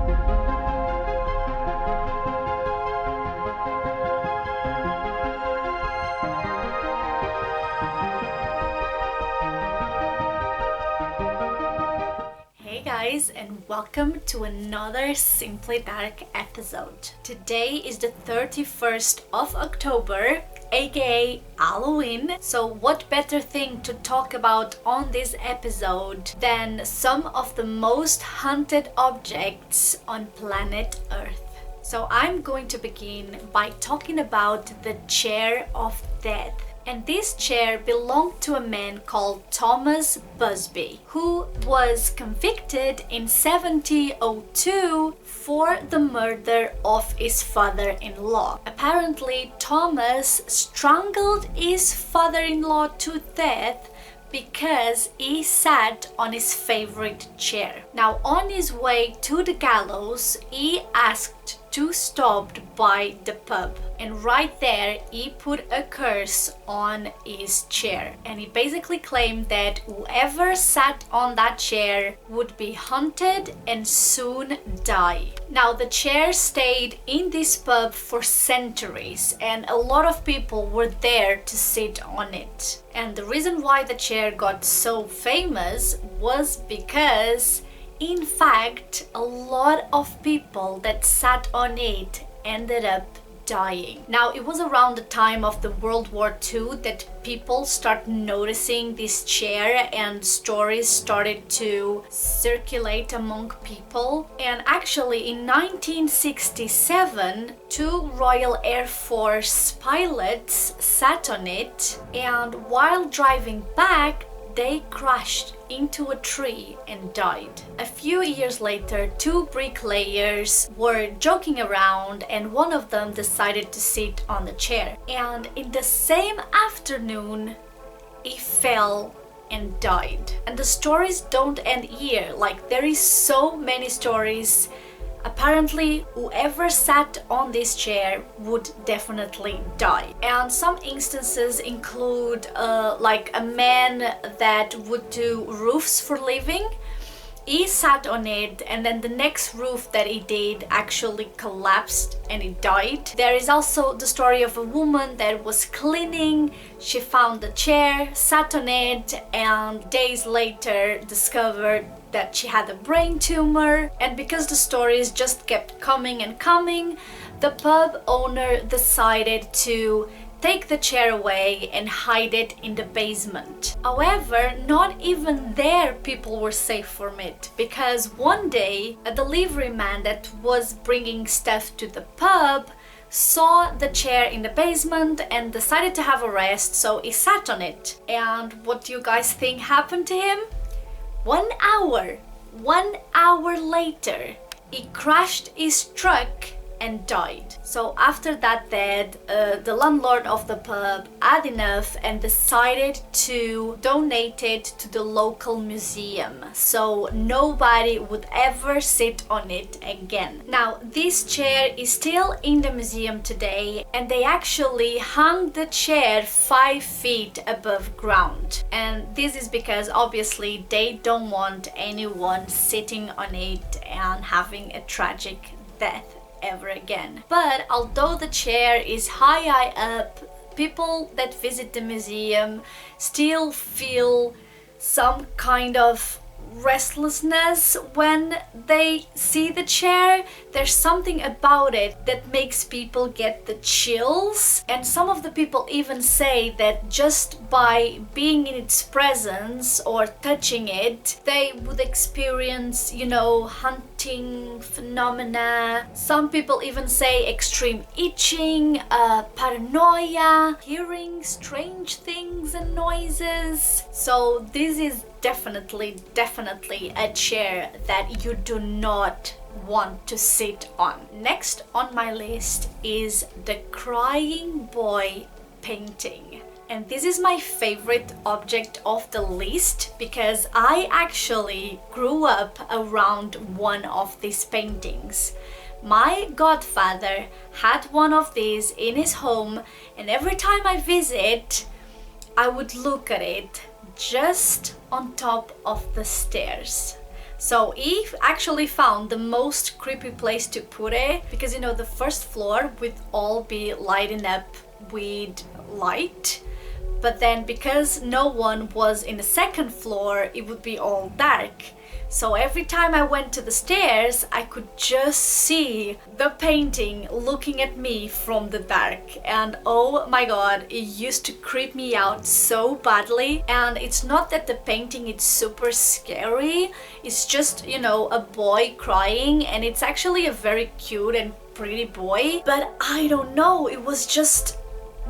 Hey guys, and welcome to another Simply Dark episode. Today is the 31st of October, aka Halloween. So what better thing to talk about on this episode than some of the most haunted objects on planet Earth. So I'm going to begin by talking about the Chair of Death. And this chair belonged to a man called Thomas Busby, who was convicted in 1702 for the murder of his father-in-law. Apparently, Thomas strangled his father-in-law to death because he sat on his favorite chair. Now, on his way to the gallows, he asked to stop by the pub, and right there he put a curse on his chair, and he basically claimed that whoever sat on that chair would be haunted and soon die. Now, the chair stayed in this pub for centuries, and a lot of people were there to sit on it. And the reason why the chair got so famous was because, in fact, a lot of people that sat on it ended up dying. Now, it was around the time of the World War II that people start noticing this chair and stories started to circulate among people. And actually, in 1967, two Royal Air Force pilots sat on it, and while driving back, they crashed into a tree and died. A few years later, two bricklayers were joking around and one of them decided to sit on the chair. And in the same afternoon, he fell and died. And the stories don't end here. Like, there is so many stories. Apparently, whoever sat on this chair would definitely die. And some instances include like a man that would do roofs for living. He sat on it, and then the next roof that he did actually collapsed and he died. There is also the story of a woman that was cleaning. She found the chair, sat on it, and days later discovered that she had a brain tumor. And because the stories just kept coming and coming, the pub owner decided to take the chair away and hide it in the basement. However, not even there people were safe from it, because one day a delivery man that was bringing stuff to the pub saw the chair in the basement and decided to have a rest, so he sat on it. And what do you guys think happened to him? 1 hour later, he crashed his truck and died. So after that death, the landlord of the pub had enough and decided to donate it to the local museum, so nobody would ever sit on it again. Now, this chair is still in the museum today, and they actually hung the chair 5 feet above ground. And this is because obviously they don't want anyone sitting on it and having a tragic death ever again. But although the chair is high up, people that visit the museum still feel some kind of restlessness when they see the chair. There's something about it that makes people get the chills, and some of the people even say that just by being in its presence or touching it, they would experience, hunting phenomena. Some people even say extreme itching, paranoia, hearing strange things and noises. So this is definitely a chair that you do not want to sit on. Next on my list is the Crying Boy painting. And this is my favorite object of the list because I actually grew up around one of these paintings. My godfather had one of these in his home, and every time I visit, I would look at it just on top of the stairs. So he actually found the most creepy place to put it, because you know the first floor would all be lighting up with light, but then because no one was in the second floor, it would be all dark. So every time I went to the stairs, I could just see the painting looking at me from the dark. And oh my god, it used to creep me out so badly. And it's not that the painting is super scary, it's just, you know, a boy crying, and it's actually a very cute and pretty boy. But I don't know, it was just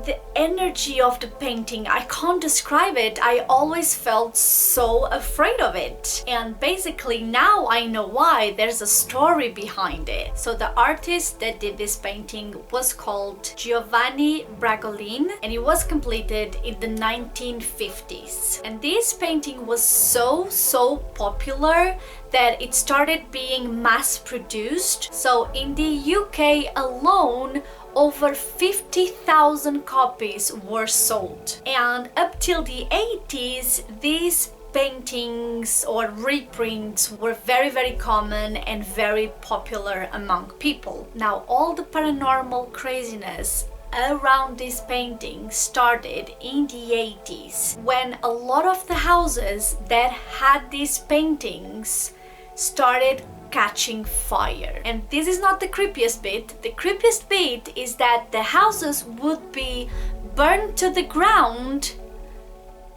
the energy of the painting. I can't describe it. I always felt so afraid of it. And basically now I know why. There's a story behind it. So the artist that did this painting was called Giovanni Bragolin, and it was completed in the 1950s. And this painting was so popular that it started being mass produced. So in the UK alone, over 50,000 copies were sold. And up till the 80s, these paintings or reprints were very common and very popular among people. Now, all the paranormal craziness around this painting started in the 80s, when a lot of the houses that had these paintings started catching fire. And this is not the creepiest bit. The creepiest bit is that the houses would be burned to the ground,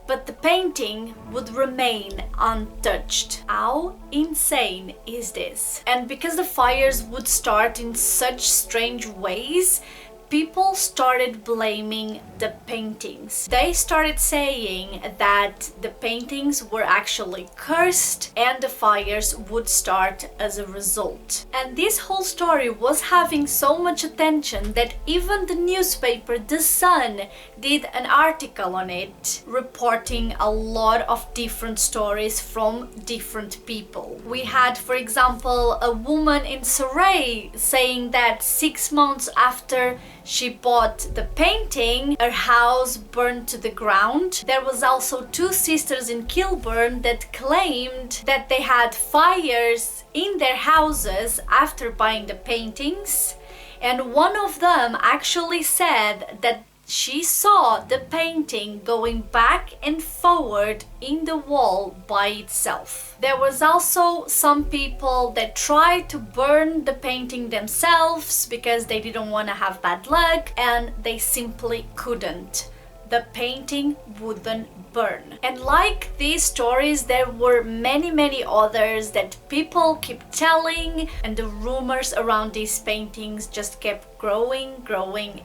but the painting would remain untouched. How insane is this? And because the fires would start in such strange ways, people started blaming the paintings. They started saying that the paintings were actually cursed and the fires would start as a result. And this whole story was having so much attention that even the newspaper The Sun did an article on it, reporting a lot of different stories from different people. We had, for example, a woman in Surrey saying that 6 months after she bought the painting, her house burned to the ground. There was also 2 sisters in Kilburn that claimed that they had fires in their houses after buying the paintings, and one of them actually said that she saw the painting going back and forward in the wall by itself. There was also some people that tried to burn the painting themselves because they didn't want to have bad luck, and they simply couldn't. The painting wouldn't burn. And like these stories, there were many others that people keep telling, and the rumors around these paintings just kept growing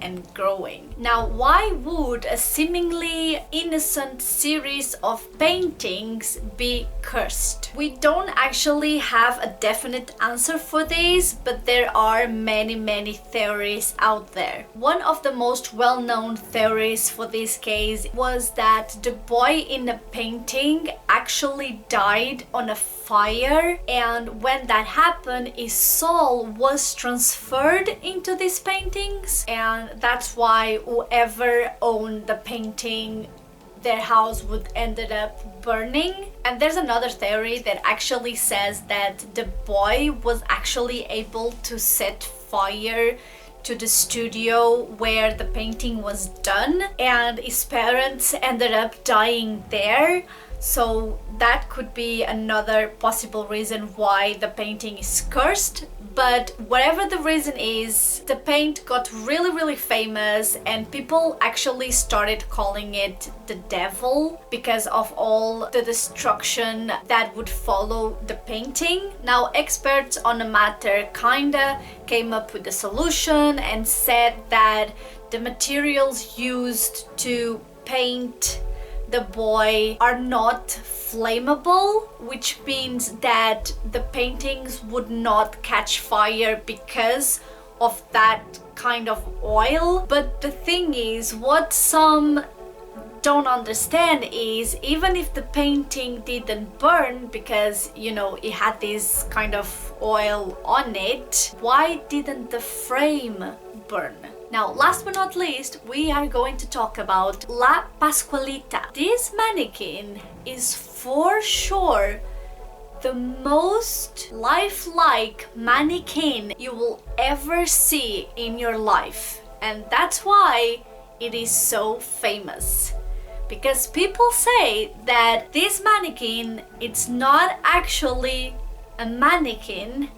and growing. Now, why would a seemingly innocent series of paintings be cursed? We don't actually have a definite answer for this, but there are many theories out there. One of the most well-known theories for this case was that the boy in the painting actually died on a fire, and when that happened, his soul was transferred into these paintings, and that's why whoever owned the painting, their house would ended up burning. And there's another theory that actually says that the boy was actually able to set fire to the studio where the painting was done, and his parents ended up dying there. So that could be another possible reason why the painting is cursed. But whatever the reason is, the paint got really famous, and people actually started calling it the devil because of all the destruction that would follow the painting. Now, experts on the matter kinda came up with a solution and said that the materials used to paint the boy are not flammable, which means that the paintings would not catch fire because of that kind of oil. But the thing is, what some don't understand is, even if the painting didn't burn because, you know, it had this kind of oil on it, why didn't the frame burn? Now, last but not least, we are going to talk about La Pascualita. This mannequin is for sure the most lifelike mannequin you will ever see in your life. And that's why it is so famous. Because people say that this mannequin, it's not actually a mannequin,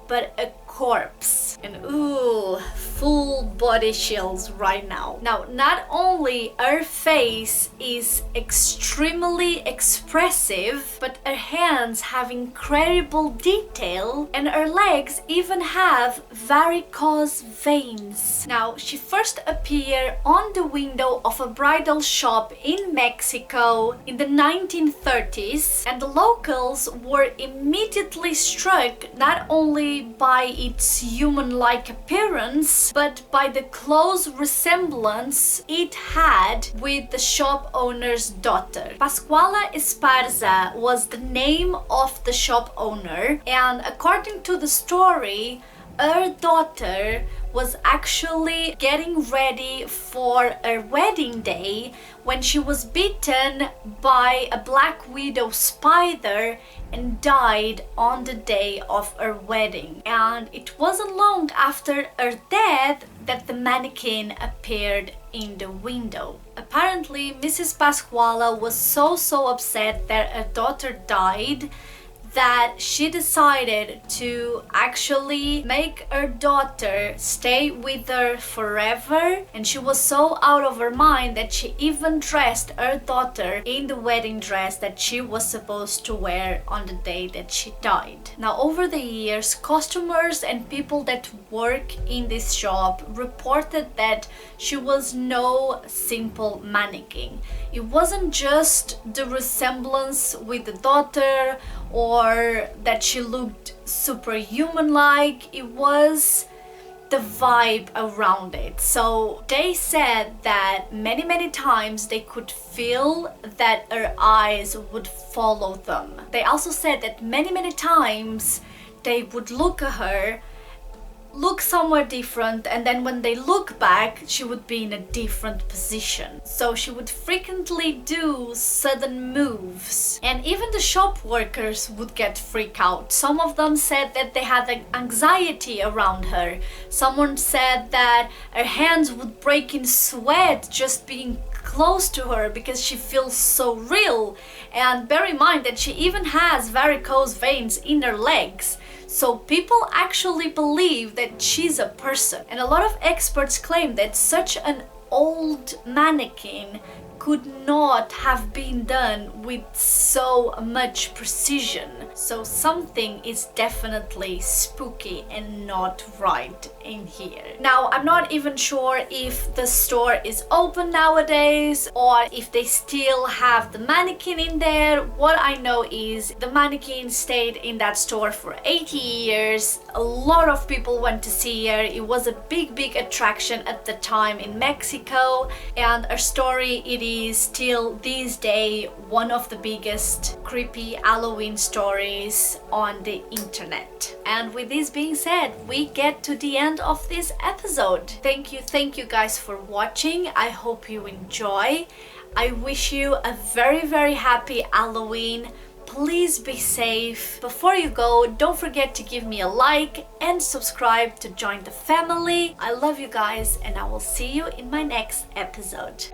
but a corpse. And ooh, full body chills right now. Now, not only her face is extremely expressive, but her hands have incredible detail, and her legs even have varicose veins. Now, she first appeared on the window of a bridal shop in Mexico in the 1930s, and the locals were immediately struck not only by its human-like appearance, but by the close resemblance it had with the shop owner's daughter. Pascuala Esparza was the name of the shop owner, and according to the story, her daughter was actually getting ready for her wedding day when she was bitten by a black widow spider and died on the day of her wedding. And it wasn't long after her death that the mannequin appeared in the window. Apparently, Mrs. Pascuala was so upset that her daughter died that she decided to actually make her daughter stay with her forever, and she was so out of her mind that she even dressed her daughter in the wedding dress that she was supposed to wear on the day that she died. Now, over the years, customers and people that work in this shop reported that she was no simple mannequin. It wasn't just the resemblance with the daughter or that she looked superhuman-like, it was the vibe around it. So they said that many times they could feel that her eyes would follow them. They also said that many times they would look at her, look somewhere different, and then when they look back, she would be in a different position. So she would frequently do sudden moves, and even the shop workers would get freaked out. Some of them said that they had anxiety around her. Someone said that her hands would break in sweat just being close to her because she feels so real. And bear in mind that she even has varicose veins in her legs. So people actually believe that she's a person. And a lot of experts claim that such an old mannequin could not have been done with so much precision. So something is definitely spooky and not right in here. Now, I'm not even sure if the store is open nowadays or if they still have the mannequin in there. What I know is the mannequin stayed in that store for 80 years. A lot of people went to see her. It was a big attraction at the time in Mexico, and her story, it is still this day one of the biggest creepy Halloween stories on the internet. And with this being said, we get to the end of this episode. Thank you guys for watching. I hope you enjoy. I wish you a very happy Halloween. Please be safe. Before you go, don't forget to give me a like and subscribe to join the family. I love you guys, and I will see you in my next episode.